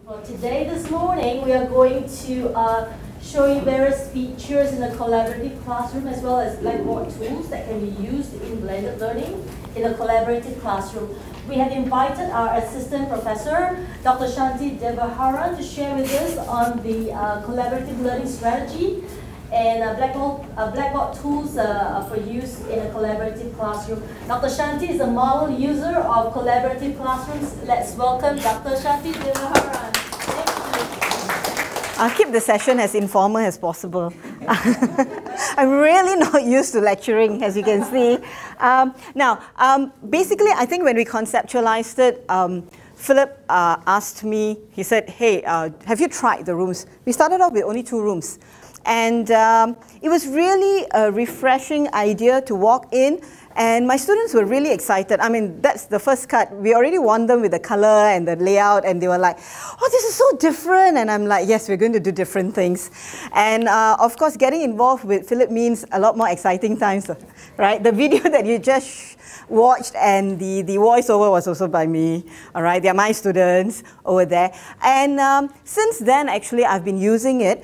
For today, this morning, we are going to show you various features in the collaborative classroom as well as Blackboard tools that can be used in blended learning in a collaborative classroom. We have invited our assistant professor, Dr. Shanti Divaharan, to share with us on the collaborative learning strategy and Blackboard tools for use in a collaborative classroom. Dr. Shanti is a model user of collaborative classrooms. Let's welcome Dr. Shanti Divaharan. I'll keep the session as informal as possible. I'm really not used to lecturing, as you can see. Basically, I think when we conceptualized it, Philip asked me, he said, hey, have you tried the rooms? We started off with only 2 rooms. And it was really a refreshing idea to walk in, and my students were really excited. I mean, that's the first cut. We already won them with the color and the layout, and they were like, oh, this is so different. And I'm like, yes, we're going to do different things. And of course, getting involved with Philip means a lot more exciting times, right? The video that you just watched and the voiceover was also by me, all right? They're my students over there. And since then, actually, I've been using it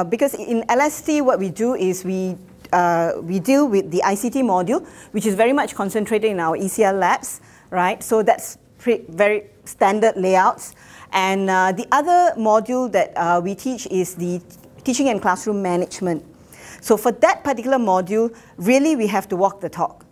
because in LST, what we do is we deal with the ICT module, which is very much concentrated in our ECL labs, right? So that's very standard layouts. And the other module that we teach is the teaching and classroom management. So for that particular module, really we have to walk the talk.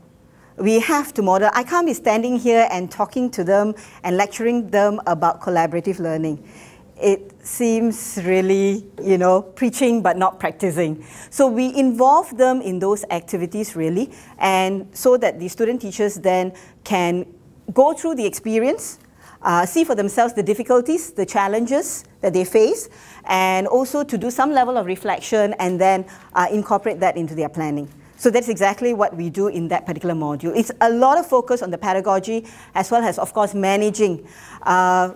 We have to model. I can't be standing here and talking to them and lecturing them about collaborative learning. It seems really, you know, preaching but not practicing. So we involve them in those activities really, and so that the student teachers then can go through the experience, see for themselves the difficulties, the challenges that they face, and also to do some level of reflection and then incorporate that into their planning. So that's exactly what we do in that particular module. It's a lot of focus on the pedagogy as well as, of course, managing.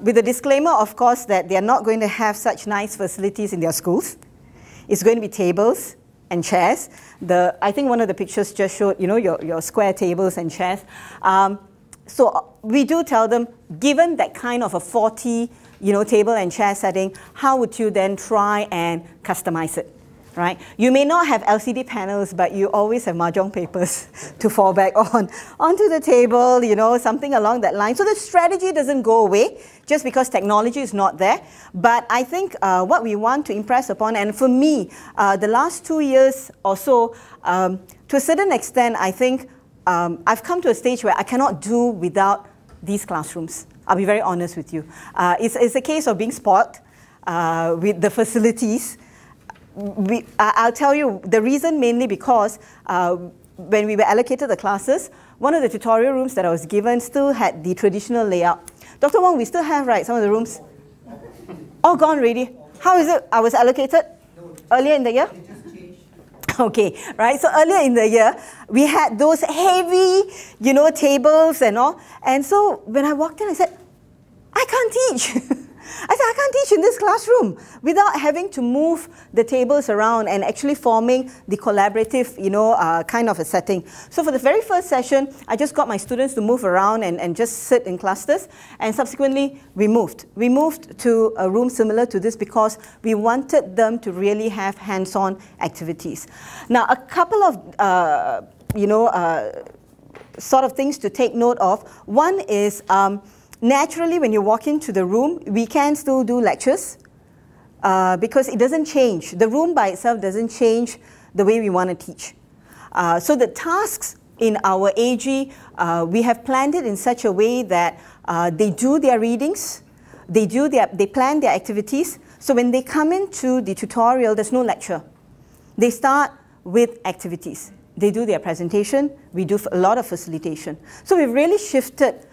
With the disclaimer, of course, that they're not going to have such nice facilities in their schools. It's going to be tables and chairs. I think one of the pictures just showed, you know, your square tables and chairs. So we do tell them, given that kind of a 40, you know, table and chair setting, how would you then try and customize it? Right? You may not have LCD panels, but you always have mahjong papers to fall back onto the table, you know, something along that line. So the strategy doesn't go away just because technology is not there. But I think what we want to impress upon, and for me, the last 2 years or so, to a certain extent, I think I've come to a stage where I cannot do without these classrooms. I'll be very honest with you. It's a case of being spoiled with the facilities. I'll tell you the reason, mainly because when we were allocated the classes, one of the tutorial rooms that I was given still had the traditional layout. Dr. Wong, we still have, right, some of the rooms? All gone already. How is it? I was allocated earlier in the year? Okay, right, so earlier in the year, we had those heavy, you know, tables and all. And so when I walked in, I said, I can't teach. I said, I can't teach in this classroom without having to move the tables around and actually forming the collaborative, you know, kind of a setting. So for the very first session, I just got my students to move around and just sit in clusters. And subsequently, we moved. We moved to a room similar to this because we wanted them to really have hands-on activities. Now, a couple of, you know, sort of things to take note of. One is, naturally, when you walk into the room, we can still do lectures because it doesn't change. The room by itself doesn't change the way we want to teach. So the tasks in our AG, we have planned it in such a way that they do their readings, they plan their activities. So when they come into the tutorial, there's no lecture. They start with activities. They do their presentation. We do a lot of facilitation. So we've really shifted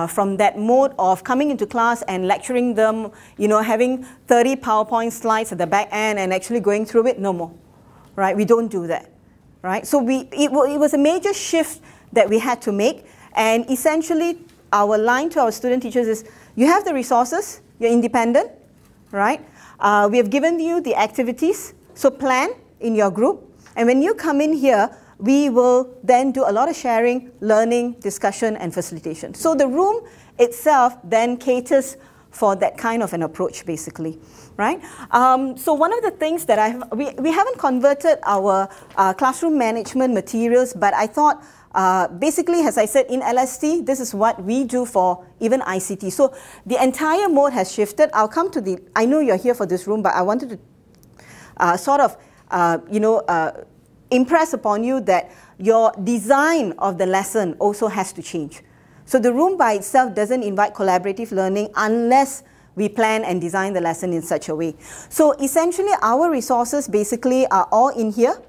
from that mode of coming into class and lecturing them, you know, having 30 PowerPoint slides at the back end and actually going through it, no more, right? We don't do that, right? So it was a major shift that we had to make, and essentially our line to our student teachers is, you have the resources, you're independent, right? We have given you the activities, so plan in your group, and when you come in here, we will then do a lot of sharing, learning, discussion, and facilitation. So the room itself then caters for that kind of an approach, basically, right? So one of the things that we haven't converted our classroom management materials, but I thought, basically, as I said, in LST, this is what we do for even ICT. So the entire mode has shifted. I'll come to the, I know you're here for this room, but I wanted to sort of, impress upon you that your design of the lesson also has to change. So the room by itself doesn't invite collaborative learning unless we plan and design the lesson in such a way. So essentially, our resources basically are all in here.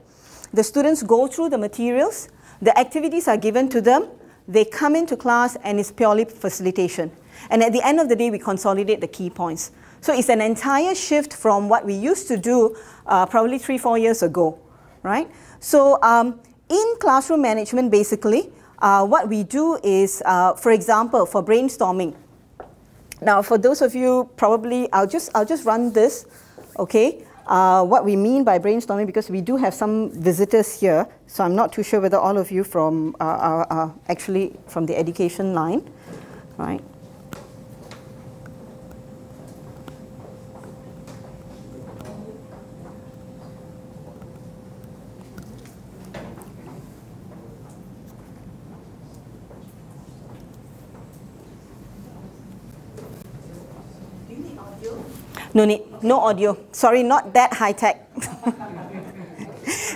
The students go through the materials, the activities are given to them, they come into class, and it's purely facilitation. And at the end of the day, we consolidate the key points. So it's an entire shift from what we used to do probably 3-4 years ago, right? So in classroom management, basically, what we do is, for example, for brainstorming. Now, for those of you, probably, I'll just run this, okay? What we mean by brainstorming, because we do have some visitors here, so I'm not too sure whether all of you from are actually from the education line, right? No need, no audio. Sorry, not that high tech.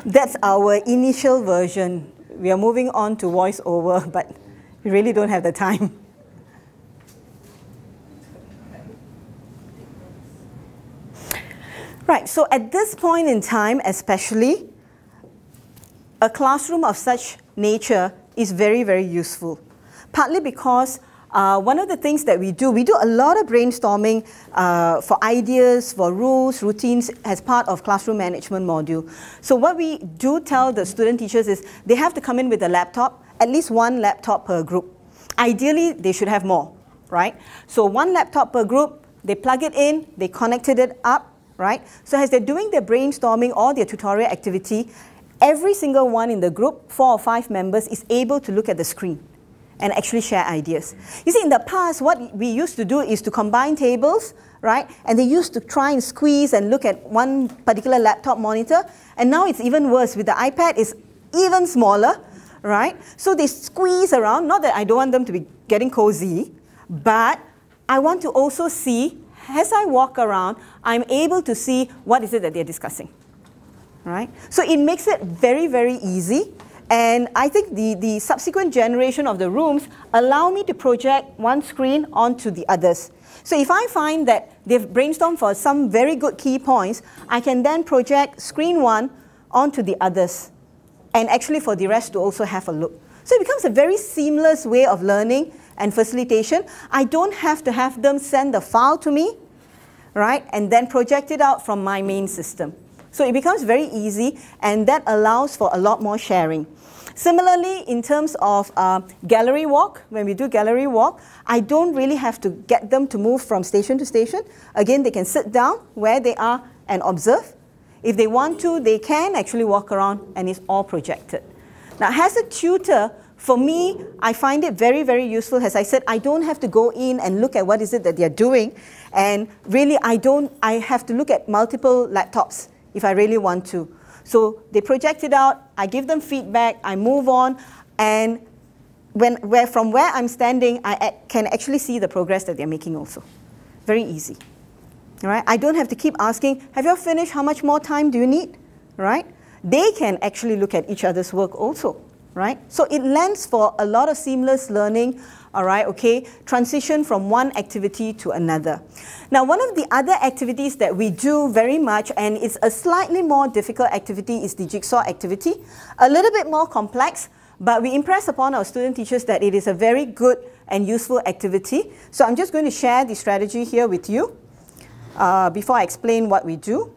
That's our initial version. We are moving on to voice over, but we really don't have the time. Right, so at this point in time, especially, a classroom of such nature is very, very useful. Partly because one of the things that we do a lot of brainstorming for ideas, for rules, routines as part of classroom management module. So what we do tell the student teachers is they have to come in with a laptop, at least one laptop per group. Ideally, they should have more, right? So one laptop per group, they plug it in, they connected it up, right? So as they're doing their brainstorming or their tutorial activity, every single one in the group, 4 or 5 members, is able to look at the screen and actually share ideas. You see, in the past, what we used to do is to combine tables, right? And they used to try and squeeze and look at one particular laptop monitor. And now it's even worse. With the iPad, it's even smaller, right? So they squeeze around. Not that I don't want them to be getting cozy, but I want to also see, as I walk around, I'm able to see what is it that they're discussing, right? So it makes it very, very easy. And I think the subsequent generation of the rooms allow me to project one screen onto the others. So if I find that they've brainstormed for some very good key points, I can then project screen 1 onto the others, and actually for the rest to also have a look. So it becomes a very seamless way of learning and facilitation. I don't have to have them send the file to me, right, and then project it out from my main system. So it becomes very easy, and that allows for a lot more sharing. Similarly, in terms of gallery walk, when we do gallery walk, I don't really have to get them to move from station to station. Again, they can sit down where they are and observe. If they want to, they can actually walk around, and it's all projected. Now, as a tutor, for me, I find it very, very useful. As I said, I don't have to go in and look at what is it that they're doing. And really, I have to look at multiple laptops if I really want to. So they project it out, I give them feedback, I move on, and from where I'm standing, I can actually see the progress that they're making also. Very easy. All right? I don't have to keep asking, have you all finished? How much more time do you need? Right? They can actually look at each other's work also. Right? So it lends for a lot of seamless learning, all right, okay, transition from one activity to another. Now, one of the other activities that we do very much, and it's a slightly more difficult activity, is the jigsaw activity. A little bit more complex, but we impress upon our student teachers that it is a very good and useful activity. So I'm just going to share the strategy here with you before I explain what we do.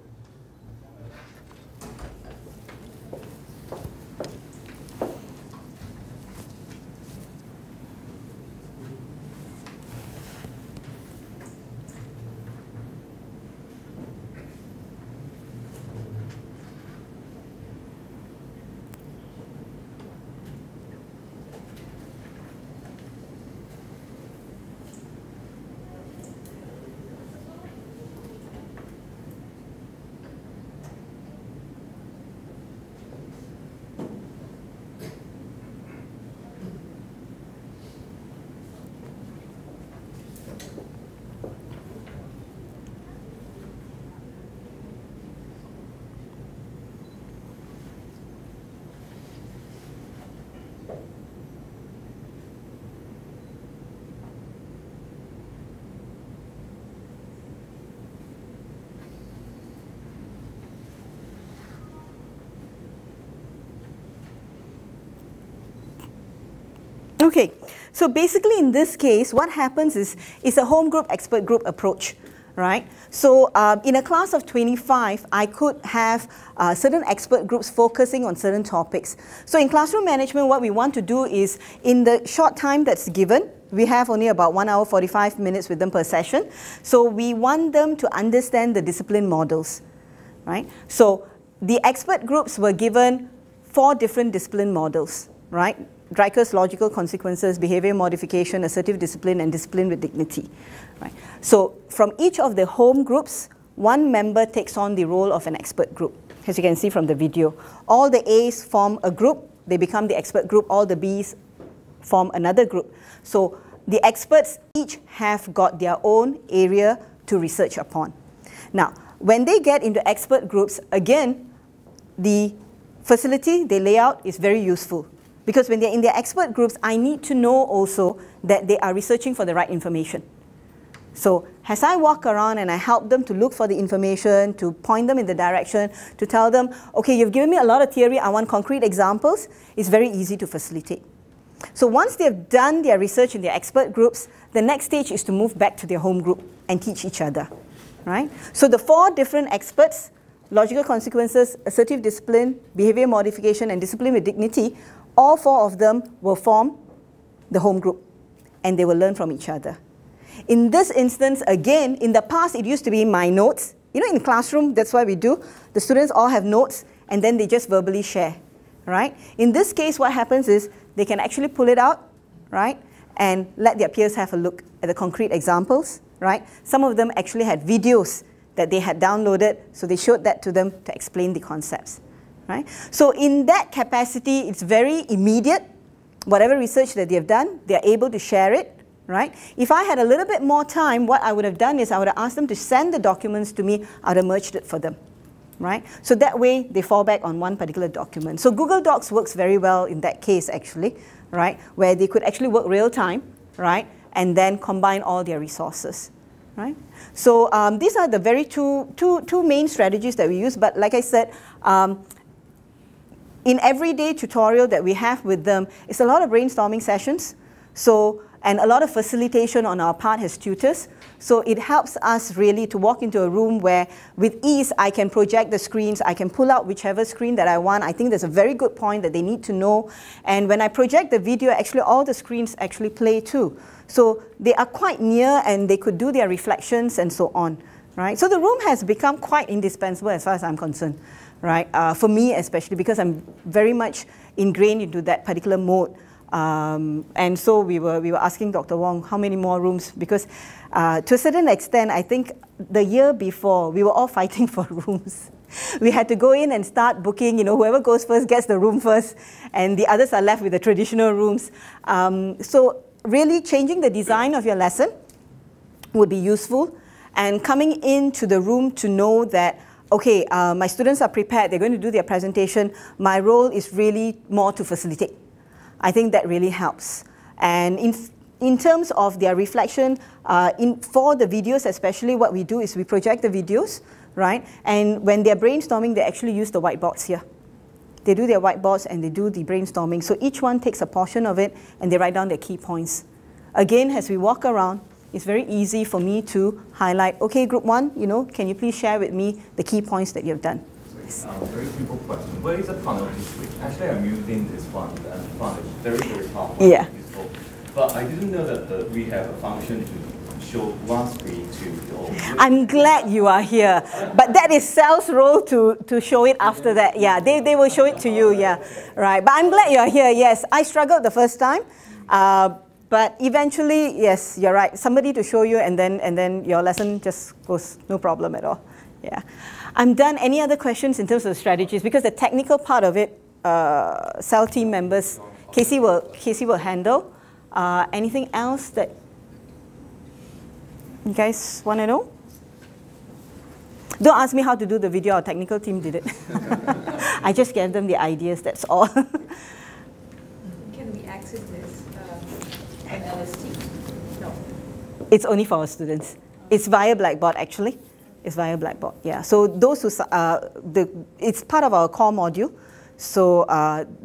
Okay, so basically in this case, what happens is it's a home group, expert group approach, right? So in a class of 25, I could have certain expert groups focusing on certain topics. So in classroom management, what we want to do is, in the short time that's given, we have only about 1 hour 45 minutes with them per session. So we want them to understand the discipline models, right? So the expert groups were given 4 different discipline models, right? Dreiker's logical consequences, behavior modification, assertive discipline, and discipline with dignity, right? So from each of the home groups, one member takes on the role of an expert group, as you can see from the video. All the A's form a group, they become the expert group, all the B's form another group. So the experts each have got their own area to research upon. Now, when they get into expert groups, again, the facility they lay out is very useful. Because when they're in their expert groups, I need to know also that they are researching for the right information. So as I walk around and I help them to look for the information, to point them in the direction, to tell them, okay, you've given me a lot of theory, I want concrete examples, it's very easy to facilitate. So once they've done their research in their expert groups, the next stage is to move back to their home group and teach each other, right? So the 4 different experts, logical consequences, assertive discipline, behavior modification, and discipline with dignity, all 4 of them will form the home group, and they will learn from each other. In this instance, again, in the past, it used to be my notes. You know, in the classroom, that's what we do. The students all have notes, and then they just verbally share, right? In this case, what happens is they can actually pull it out, right, and let their peers have a look at the concrete examples, right? Some of them actually had videos that they had downloaded, so they showed that to them to explain the concepts. Right? So in that capacity, it's very immediate. Whatever research that they have done, they're able to share it. Right? If I had a little bit more time, what I would have done is I would have asked them to send the documents to me. I would have merged it for them. Right? So that way, they fall back on one particular document. So Google Docs works very well in that case, actually, right? Where they could actually work real time, right? And then combine all their resources. Right? So these are the very two main strategies that we use. But like I said, in everyday tutorial that we have with them, it's a lot of brainstorming sessions, and a lot of facilitation on our part as tutors. So it helps us really to walk into a room where, with ease, I can project the screens, I can pull out whichever screen that I want. I think there's a very good point that they need to know. And when I project the video, actually all the screens actually play too. So they are quite near, and they could do their reflections and so on. Right? So the room has become quite indispensable as far as I'm concerned. Right? For me especially, because I'm very much ingrained into that particular mode. And so we were asking Dr. Wong how many more rooms, because to a certain extent, I think the year before, we were all fighting for rooms. We had to go in and start booking, you know, whoever goes first gets the room first, and the others are left with the traditional rooms. So really changing the design of your lesson would be useful, and coming into the room to know that, okay, my students are prepared, they're going to do their presentation. My role is really more to facilitate. I think that really helps. And in terms of their reflection, for the videos especially, what we do is we project the videos, right? And when they're brainstorming, they actually use the whiteboards here. They do their whiteboards and they do the brainstorming. So each one takes a portion of it and they write down their key points. Again, as we walk around, it's very easy for me to highlight, okay, group 1, you know, can you please share with me the key points that you've done? Very simple question. Where is the penalty switch? Actually, I'm using this one, and font is very, very top. Yeah. Useful. But I didn't know that we have a function to show one screen to all. I'm glad you are here. But that is Sal's role to show it after that. Yeah, they will show it to you, yeah. Right, but I'm glad you're here, yes. I struggled the first time. But eventually, yes, you're right. Somebody to show you, and then your lesson just goes no problem at all. Yeah, I'm done. Any other questions in terms of strategies? Because the technical part of it, cell team members, Casey will handle. Anything else that you guys want to know? Don't ask me how to do the video. Our technical team did it. I just gave them the ideas. That's all. Can we access this on LST? No. It's only for our students. It's via Blackboard, actually. It's via Blackboard, yeah. So those who, it's part of our core module, so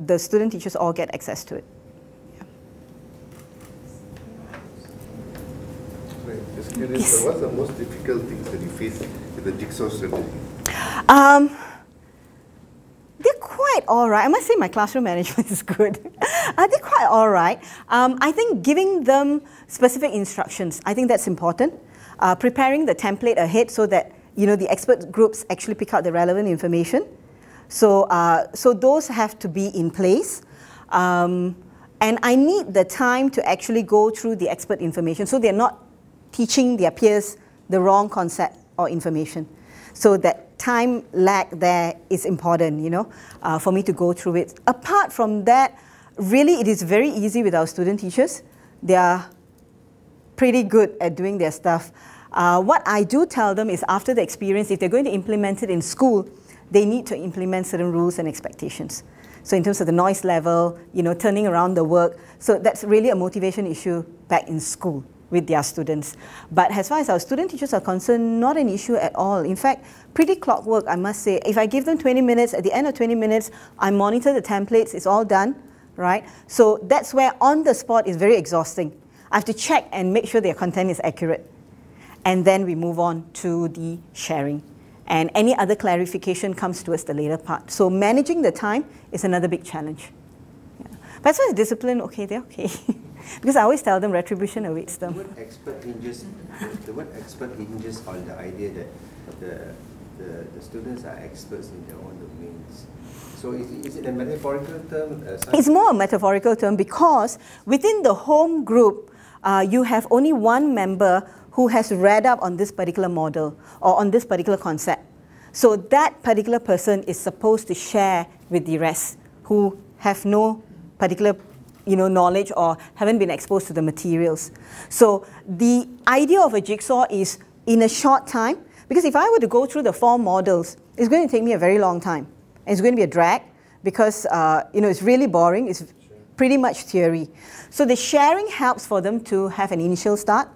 the student teachers all get access to it. Yeah. Just curious, what's the most difficult things that you face with the jigsaw strategy? They're quite all right. I must say my classroom management is good. They're quite all right. I think giving them specific instructions, I think that's important. Preparing the template ahead so that the expert groups actually pick out the relevant information. So, so those have to be in place. And I need the time to actually go through the expert information so they're not teaching their peers the wrong concept or information. So that time lag there is important, for me to go through it. Apart from that, really it is very easy with our student teachers. They are pretty good at doing their stuff. What I do tell them is after the experience, if they're going to implement it in school, they need to implement certain rules and expectations. So in terms of the noise level, turning around the work. So that's really a motivation issue back in school with their students. But as far as our student teachers are concerned, not an issue at all. In fact, pretty clockwork, I must say. If I give them 20 minutes, at the end of 20 minutes, I monitor the templates, it's all done, right? So that's where on the spot is very exhausting. I have to check and make sure their content is accurate. And then we move on to the sharing. And any other clarification comes towards the later part. So managing the time is another big challenge. Yeah. But as far as discipline, okay, they're okay. Because I always tell them retribution awaits them. The word expert hinges on the idea that the students are experts in their own domains. So is it a metaphorical term? It's more a metaphorical term because within the home group, you have only one member who has read up on this particular model or on this particular concept. So that particular person is supposed to share with the rest who have no particular knowledge or haven't been exposed to the materials. So the idea of a jigsaw is in a short time, because if I were to go through the 4 models, it's going to take me a very long time. And it's going to be a drag because it's really boring. It's pretty much theory. So the sharing helps for them to have an initial start.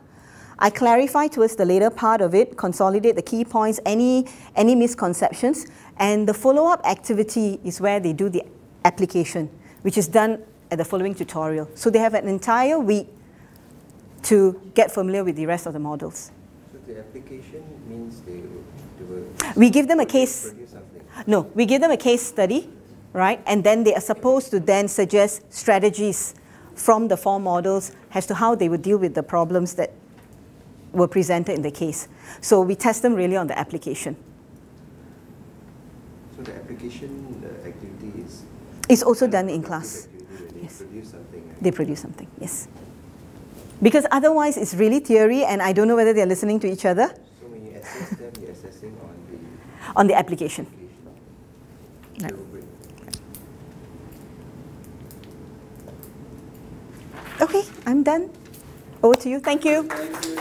I clarify towards the later part of it, consolidate the key points, any misconceptions, and the follow-up activity is where they do the application, which is done at the following tutorial. So they have an entire week to get familiar with the rest of the models. So the application means they will we give them a case. produce something. No, we give them a case study, right? And then they are supposed to then suggest strategies from the 4 models as to how they would deal with the problems that were presented in the case. So we test them really on the application. So the application activity is... It's also done in class. They Yes. produce something. Right? They produce something, yes. Because otherwise it's really theory and I don't know whether they're listening to each other. So when you assess them, you're assessing On the application. the Right. rubric. Okay, I'm done. Over to you. Thank you. Thank you.